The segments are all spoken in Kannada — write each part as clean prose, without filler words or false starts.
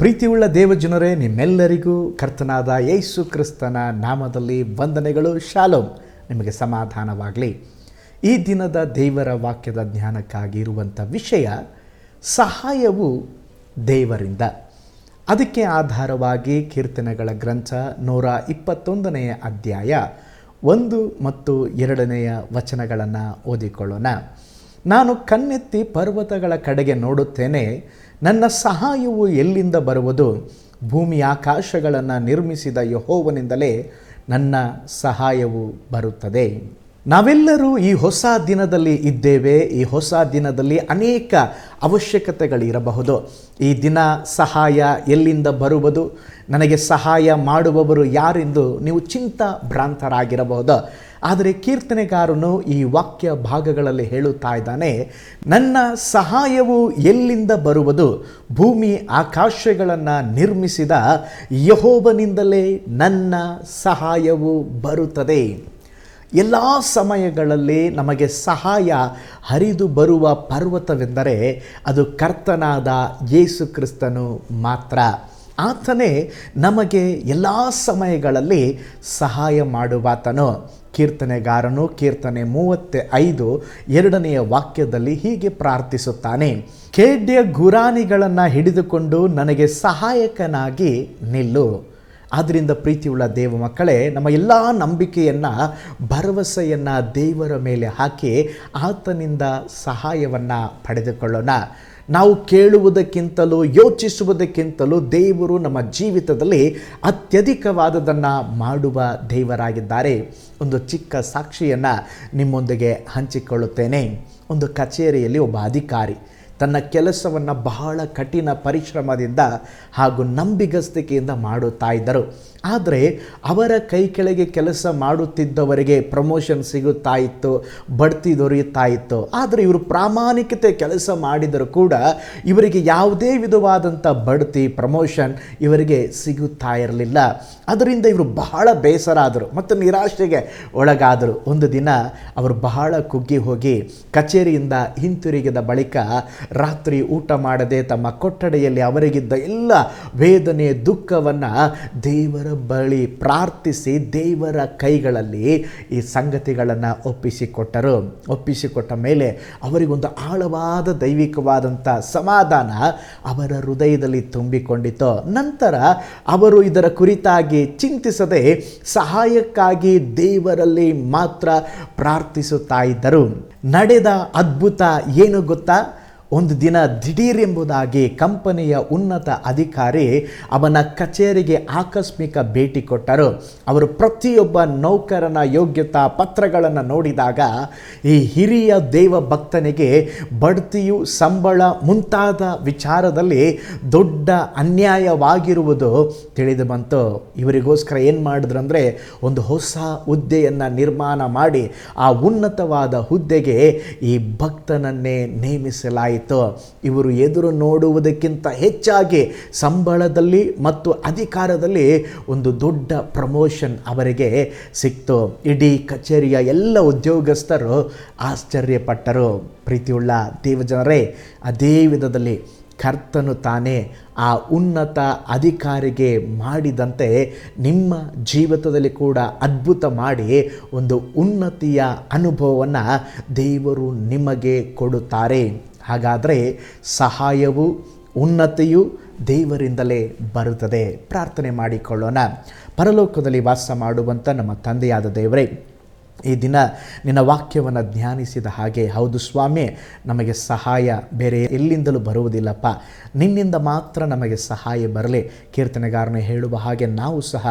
ಪ್ರೀತಿಯುಳ್ಳ ದೇವಜನರೇ, ನಿಮ್ಮೆಲ್ಲರಿಗೂ ಕರ್ತನಾದ ಯೇಸು ಕ್ರಿಸ್ತನ ನಾಮದಲ್ಲಿ ವಂದನೆಗಳು. ಶಾಲೋಮ್, ನಿಮಗೆ ಸಮಾಧಾನವಾಗಲಿ. ಈ ದಿನದ ದೇವರ ವಾಕ್ಯದ ಜ್ಞಾನಕ್ಕಾಗಿ ಇರುವಂಥ ವಿಷಯ ಸಹಾಯವು ದೇವರಿಂದ. ಅದಕ್ಕೆ ಆಧಾರವಾಗಿ ಕೀರ್ತನೆಗಳ ಗ್ರಂಥ 121ನೇ ಅಧ್ಯಾಯ 1 ಮತ್ತು 2ನೇ ವಚನಗಳನ್ನು ಓದಿಕೊಳ್ಳೋಣ. ನಾನು ಕಣ್ಣೆತ್ತಿ ಪರ್ವತಗಳ ಕಡೆಗೆ ನೋಡುತ್ತೇನೆ, ನನ್ನ ಸಹಾಯವು ಎಲ್ಲಿಂದ ಬರುವುದು? ಭೂಮಿ ಆಕಾಶಗಳನ್ನು ನಿರ್ಮಿಸಿದ ಯೆಹೋವನಿಂದಲೇ ನನ್ನ ಸಹಾಯವು ಬರುತ್ತದೆ. ನಾವೆಲ್ಲರೂ ಈ ಹೊಸ ದಿನದಲ್ಲಿ ಇದ್ದೇವೆ. ಈ ಹೊಸ ದಿನದಲ್ಲಿ ಅನೇಕ ಅವಶ್ಯಕತೆಗಳಿರಬಹುದು. ಈ ದಿನ ಸಹಾಯ ಎಲ್ಲಿಂದ ಬರುವುದು, ನನಗೆ ಸಹಾಯ ಮಾಡುವವರು ಯಾರೆಂದು ನೀವು ಚಿಂತಾಭ್ರಾಂತರಾಗಿರಬಹುದು. ಆದರೆ ಕೀರ್ತನೆಗಾರನು ಈ ವಾಕ್ಯ ಭಾಗಗಳಲ್ಲಿ ಹೇಳುತ್ತಾ ಇದ್ದಾನೆ, ನನ್ನ ಸಹಾಯವು ಎಲ್ಲಿಂದ ಬರುವುದು? ಭೂಮಿ ಆಕಾಶಗಳನ್ನು ನಿರ್ಮಿಸಿದ ಯೆಹೋವನಿಂದಲೇ ನನ್ನ ಸಹಾಯವು ಬರುತ್ತದೆ. ಎಲ್ಲ ಸಮಯಗಳಲ್ಲಿ ನಮಗೆ ಸಹಾಯ ಹರಿದು ಬರುವ ಪರ್ವತವೆಂದರೆ ಅದು ಕರ್ತನಾದ ಯೇಸು ಕ್ರಿಸ್ತನು ಮಾತ್ರ. ಆತನೇ ನಮಗೆ ಎಲ್ಲ ಸಮಯಗಳಲ್ಲಿ ಸಹಾಯ ಮಾಡುವಾತನು. ಕೀರ್ತನೆಗಾರನು ಕೀರ್ತನೆ 35 2ನೇ ವಾಕ್ಯದಲ್ಲಿ ಹೀಗೆ ಪ್ರಾರ್ಥಿಸುತ್ತಾನೆ, ಖೇಡ್ಯ ಗುರಾಣಿಗಳನ್ನು ಹಿಡಿದುಕೊಂಡು ನನಗೆ ಸಹಾಯಕನಾಗಿ ನಿಲ್ಲು. ಆದ್ದರಿಂದ ಪ್ರೀತಿಯುಳ್ಳ ದೇವ ಮಕ್ಕಳೇ, ನಮ್ಮ ಎಲ್ಲ ನಂಬಿಕೆಯನ್ನು ಭರವಸೆಯನ್ನು ದೇವರ ಮೇಲೆ ಹಾಕಿ ಆತನಿಂದ ಸಹಾಯವನ್ನು ಪಡೆದುಕೊಳ್ಳೋಣ. ನಾವು ಕೇಳುವುದಕ್ಕಿಂತಲೂ ಯೋಚಿಸುವುದಕ್ಕಿಂತಲೂ ದೇವರು ನಮ್ಮ ಜೀವಿತದಲ್ಲಿ ಅತ್ಯಧಿಕವಾದದನ್ನು ಮಾಡುವ ದೇವರಾಗಿದ್ದಾರೆ. ಒಂದು ಚಿಕ್ಕ ಸಾಕ್ಷಿಯನ್ನು ನಿಮ್ಮೊಂದಿಗೆ ಹಂಚಿಕೊಳ್ಳುತ್ತೇನೆ. ಒಂದು ಕಚೇರಿಯಲ್ಲಿ ಒಬ್ಬ ಅಧಿಕಾರಿ ತನ್ನ ಕೆಲಸವನ್ನು ಬಹಳ ಕಠಿಣ ಪರಿಶ್ರಮದಿಂದ ಹಾಗೂ ನಂಬಿಗಸ್ತಿಕೆಯಿಂದ ಮಾಡುತ್ತಾ ಇದ್ದರು. ಆದರೆ ಅವರ ಕೈ ಕೆಳಗೆ ಕೆಲಸ ಮಾಡುತ್ತಿದ್ದವರಿಗೆ ಪ್ರಮೋಷನ್ ಸಿಗುತ್ತಾ ಇತ್ತು, ಬಡ್ತಿ ದೊರೆಯುತ್ತಾ ಇತ್ತು. ಆದರೆ ಇವರು ಪ್ರಾಮಾಣಿಕತೆ ಕೆಲಸ ಮಾಡಿದರೂ ಕೂಡ ಇವರಿಗೆ ಯಾವುದೇ ವಿಧವಾದಂಥ ಬಡ್ತಿ ಪ್ರಮೋಷನ್ ಇವರಿಗೆ ಸಿಗುತ್ತಾ ಇರಲಿಲ್ಲ. ಅದರಿಂದ ಇವರು ಬಹಳ ಬೇಸರ ಆದರು ಮತ್ತು ನಿರಾಶೆಗೆ ಒಳಗಾದರು. ಒಂದು ದಿನ ಅವರು ಬಹಳ ಕುಗ್ಗಿ ಹೋಗಿ ಕಚೇರಿಯಿಂದ ಹಿಂತಿರುಗಿದ ಬಳಿಕ ರಾತ್ರಿ ಊಟ ಮಾಡದೆ ತಮ್ಮ ಕೊಠಡಿಯಲ್ಲಿ ಅವರಿಗಿದ್ದ ಎಲ್ಲ ವೇದನೆ ದುಃಖವನ್ನು ದೇವರ ಬಳಿ ಪ್ರಾರ್ಥಿಸಿ ದೇವರ ಕೈಗಳಲ್ಲಿ ಈ ಸಂಗತಿಗಳನ್ನು ಒಪ್ಪಿಸಿಕೊಟ್ಟ ಮೇಲೆ ಅವರಿಗೊಂದು ಆಳವಾದ ದೈವಿಕವಾದಂಥ ಸಮಾಧಾನ ಅವರ ಹೃದಯದಲ್ಲಿ ತುಂಬಿಕೊಂಡಿತು. ನಂತರ ಅವರು ಇದರ ಕುರಿತಾಗಿ ಚಿಂತಿಸದೆ ಸಹಾಯಕ್ಕಾಗಿ ದೇವರಲ್ಲಿ ಮಾತ್ರ ಪ್ರಾರ್ಥಿಸುತ್ತಾ ಇದ್ದರು. ನಡೆದ ಅದ್ಭುತ ಏನು ಗೊತ್ತಾ? ಒಂದು ದಿನ ದಿಢೀರೆಂಬುದಾಗಿ ಕಂಪನಿಯ ಉನ್ನತ ಅಧಿಕಾರಿ ಅವನ ಕಚೇರಿಗೆ ಆಕಸ್ಮಿಕ ಭೇಟಿ ಕೊಟ್ಟರು. ಅವರು ಪ್ರತಿಯೊಬ್ಬ ನೌಕರನ ಯೋಗ್ಯತಾ ಪತ್ರಗಳನ್ನು ನೋಡಿದಾಗ ಈ ಹಿರಿಯ ದೇವ ಭಕ್ತನಿಗೆ ಬಡ್ತಿಯು, ಸಂಬಳ ಮುಂತಾದ ವಿಚಾರದಲ್ಲಿ ದೊಡ್ಡ ಅನ್ಯಾಯವಾಗಿರುವುದು ತಿಳಿದು ಬಂತು. ಇವರಿಗೋಸ್ಕರ ಏನು ಮಾಡಿದ್ರು ಅಂದರೆ ಒಂದು ಹೊಸ ಹುದ್ದೆಯನ್ನು ನಿರ್ಮಾಣ ಮಾಡಿ ಆ ಉನ್ನತವಾದ ಹುದ್ದೆಗೆ ಈ ಭಕ್ತನನ್ನೇ ನೇಮಿಸಲಾಯಿತು. ಇವರು ಎದುರು ನೋಡುವುದಕ್ಕಿಂತ ಹೆಚ್ಚಾಗಿ ಸಂಬಳದಲ್ಲಿ ಮತ್ತು ಅಧಿಕಾರದಲ್ಲಿ ಒಂದು ದೊಡ್ಡ ಪ್ರಮೋಷನ್ ಅವರಿಗೆ ಸಿಕ್ತು. ಇಡೀ ಕಚೇರಿಯ ಎಲ್ಲ ಉದ್ಯೋಗಸ್ಥರು ಆಶ್ಚರ್ಯಪಟ್ಟರು. ಪ್ರೀತಿಯುಳ್ಳ ದೇವಜನರೇ, ಅದೇ ವಿಧದಲ್ಲಿ ಕರ್ತನು ತಾನೇ ಆ ಉನ್ನತ ಅಧಿಕಾರಿಗೆ ಮಾಡಿದಂತೆ ನಿಮ್ಮ ಜೀವಿತದಲ್ಲಿ ಕೂಡ ಅದ್ಭುತ ಮಾಡಿ ಒಂದು ಉನ್ನತಿಯ ಅನುಭವವನ್ನು ದೇವರು ನಿಮಗೆ ಕೊಡುತ್ತಾರೆ. ಹಾಗಾದರೆ ಸಹಾಯವು ಉನ್ನತಿಯು ದೇವರಿಂದಲೇ ಬರುತ್ತದೆ. ಪ್ರಾರ್ಥನೆ ಮಾಡಿಕೊಳ್ಳೋಣ. ಪರಲೋಕದಲ್ಲಿ ವಾಸ ಮಾಡುವಂಥ ನಮ್ಮ ತಂದೆಯಾದ ದೇವರೇ, ಈ ದಿನ ನಿನ್ನ ವಾಕ್ಯವನ್ನು ಧ್ಯಾನಿಸಿದ ಹಾಗೆ, ಹೌದು ಸ್ವಾಮಿ, ನಮಗೆ ಸಹಾಯ ಬೇರೆ ಎಲ್ಲಿಂದಲೂ ಬರುವುದಿಲ್ಲಪ್ಪ, ನಿನ್ನಿಂದ ಮಾತ್ರ ನಮಗೆ ಸಹಾಯ ಬರಲಿ. ಕೀರ್ತನೆಗಾರನೇ ಹೇಳುವ ಹಾಗೆ ನಾವು ಸಹ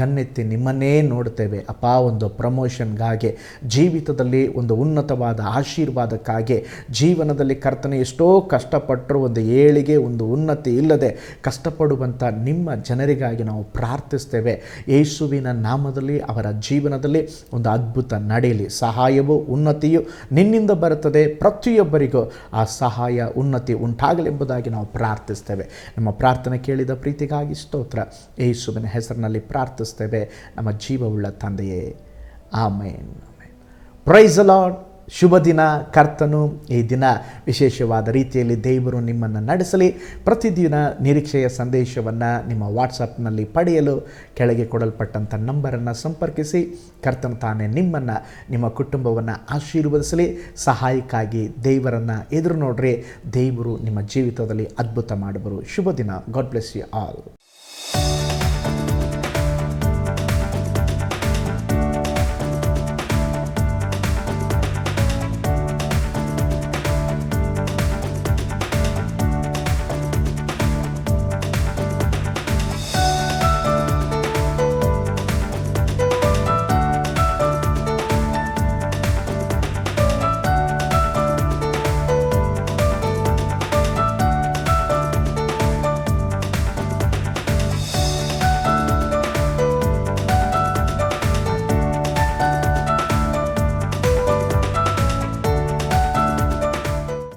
ಕಣ್ಣೆತ್ತಿ ನಿಮ್ಮನ್ನೇ ನೋಡ್ತೇವೆ ಅಪ್ಪ. ಒಂದು ಪ್ರಮೋಷನ್ಗಾಗಿ, ಜೀವಿತದಲ್ಲಿ ಒಂದು ಉನ್ನತವಾದ ಆಶೀರ್ವಾದಕ್ಕಾಗಿ, ಜೀವನದಲ್ಲಿ ಕರ್ತನೆ ಎಷ್ಟೋ ಕಷ್ಟಪಟ್ಟರು ಒಂದು ಏಳಿಗೆ, ಒಂದು ಉನ್ನತಿ ಇಲ್ಲದೆ ಕಷ್ಟಪಡುವಂಥ ನಿಮ್ಮ ಜನರಿಗಾಗಿ ನಾವು ಪ್ರಾರ್ಥಿಸ್ತೇವೆ. ಯೇಸುವಿನ ನಾಮದಲ್ಲಿ ಅವರ ಜೀವನದಲ್ಲಿ ಒಂದು ಅದ್ಭುತ ನಡೆಯಲಿ. ಸಹಾಯವು ಉನ್ನತಿಯು ನಿನ್ನಿಂದ ಬರುತ್ತದೆ. ಪ್ರತಿಯೊಬ್ಬರಿಗೂ ಆ ಸಹಾಯ ಉನ್ನತಿ ಉಂಟಾಗಲೆಂಬುದಾಗಿ ನಾವು ಪ್ರಾರ್ಥಿಸ್ತೇವೆ. ನಮ್ಮ ಪ್ರಾರ್ಥನೆ ಕೇಳಿದ ಪ್ರೀತಿಗಾಗಿ ಸ್ತೋತ್ರ. ಯೇಸುವಿನ ಹೆಸರಿನಲ್ಲಿ ಪ್ರಾರ್ಥಿಸ್ತೇವೆ ನಮ್ಮ ಜೀವವುಳ್ಳ ತಂದೆಯೇ, ಆಮೇನ್. Praise the lord. ಶುಭ ದಿನ. ಕರ್ತನು ಈ ದಿನ ವಿಶೇಷವಾದ ರೀತಿಯಲ್ಲಿ ದೇವರು ನಿಮ್ಮನ್ನು ನಡೆಸಲಿ. ಪ್ರತಿದಿನ ನಿರೀಕ್ಷೆಯ ಸಂದೇಶವನ್ನು ನಿಮ್ಮ ವಾಟ್ಸಪ್ನಲ್ಲಿ ಪಡೆಯಲು ಕೆಳಗೆ ಕೊಡಲ್ಪಟ್ಟಂಥ ನಂಬರನ್ನು ಸಂಪರ್ಕಿಸಿ. ಕರ್ತನು ತಾನೇ ನಿಮ್ಮನ್ನು, ನಿಮ್ಮ ಕುಟುಂಬವನ್ನು ಆಶೀರ್ವದಿಸಲಿ. ಸಹಾಯಕ್ಕಾಗಿ ದೇವರನ್ನು ಎದುರು ನೋಡ್ರಿ. ದೇವರು ನಿಮ್ಮ ಜೀವಿತದಲ್ಲಿ ಅದ್ಭುತ ಮಾಡುವರು. ಶುಭ ದಿನ. God bless you all.